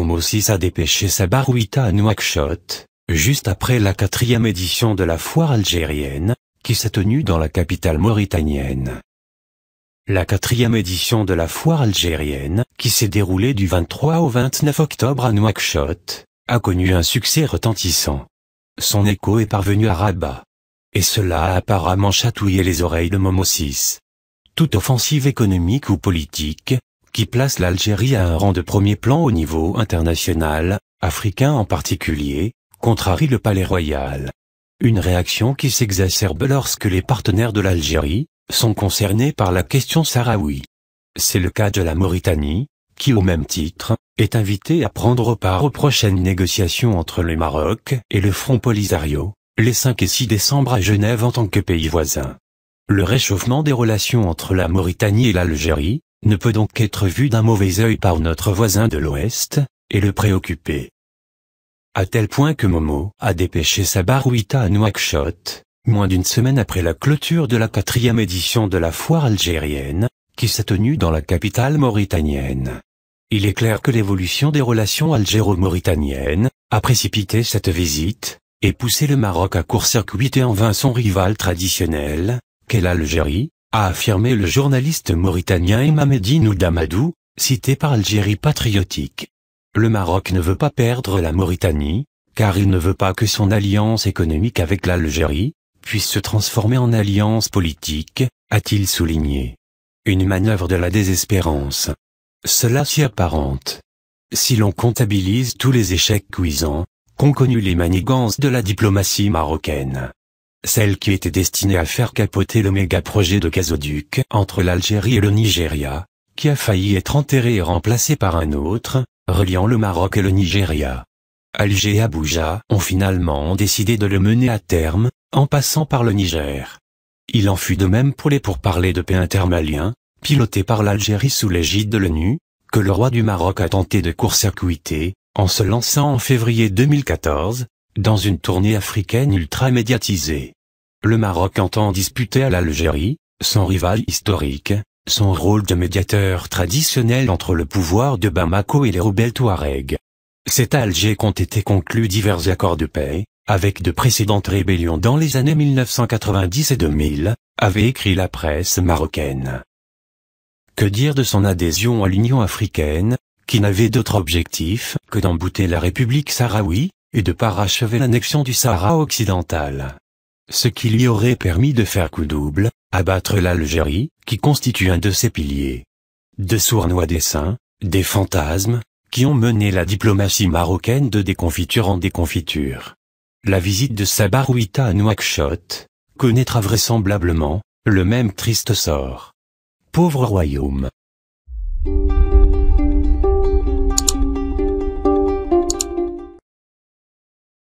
Momo VI a dépêché Sabarouita à Nouakchott, juste après la 4e édition de la foire algérienne, qui s'est tenue dans la capitale mauritanienne. La 4e édition de la foire algérienne, qui s'est déroulée du 23 au 29 octobre à Nouakchott, a connu un succès retentissant. Son écho est parvenu à Rabat. Et cela a apparemment chatouillé les oreilles de Momo VI. Toute offensive économique ou politique, qui place l'Algérie à un rang de premier plan au niveau international, africain en particulier, contrarie le palais royal. Une réaction qui s'exacerbe lorsque les partenaires de l'Algérie sont concernés par la question sahraoui. C'est le cas de la Mauritanie, qui au même titre, est invitée à prendre part aux prochaines négociations entre le Maroc et le Front Polisario, les 5 et 6 décembre à Genève en tant que pays voisin. Le réchauffement des relations entre la Mauritanie et l'Algérie ne peut donc être vu d'un mauvais œil par notre voisin de l'Ouest, et le préoccuper. À tel point que Momo a dépêché Sabarouita à Nouakchott, moins d'une semaine après la clôture de la 4e édition de la foire algérienne, qui s'est tenue dans la capitale mauritanienne. Il est clair que l'évolution des relations algéro-mauritaniennes a précipité cette visite, et poussé le Maroc à court-circuiter en vain son rival traditionnel, qu'est l'Algérie, a affirmé le journaliste mauritanien Emamedine Oudamadou, cité par Algérie Patriotique. Le Maroc ne veut pas perdre la Mauritanie, car il ne veut pas que son alliance économique avec l'Algérie puisse se transformer en alliance politique, a-t-il souligné. Une manœuvre de la désespérance. Cela s'y apparente. Si l'on comptabilise tous les échecs cuisants qu'ont connus les manigances de la diplomatie marocaine. Celle qui était destinée à faire capoter le méga-projet de gazoduc entre l'Algérie et le Nigeria, qui a failli être enterré et remplacé par un autre, reliant le Maroc et le Nigeria. Alger et Abuja ont finalement décidé de le mener à terme, en passant par le Niger. Il en fut de même pour les pourparlers de paix intermaliens, pilotés par l'Algérie sous l'égide de l'ONU, que le roi du Maroc a tenté de court-circuiter, en se lançant en février 2014, dans une tournée africaine ultra médiatisée. Le Maroc entend disputer à l'Algérie, son rival historique, son rôle de médiateur traditionnel entre le pouvoir de Bamako et les rebelles touaregs. C'est à Alger qu'ont été conclus divers accords de paix, avec de précédentes rébellions dans les années 1990 et 2000, avait écrit la presse marocaine. Que dire de son adhésion à l'Union africaine, qui n'avait d'autre objectif que d'embouter la République sahraoui, et de parachever l'annexion du Sahara occidental. Ce qui lui aurait permis de faire coup double, abattre l'Algérie, qui constitue un de ses piliers. De sournois desseins, des fantasmes, qui ont mené la diplomatie marocaine de déconfiture en déconfiture. La visite de Sabarouita à Nouakchott connaîtra vraisemblablement le même triste sort. Pauvre royaume.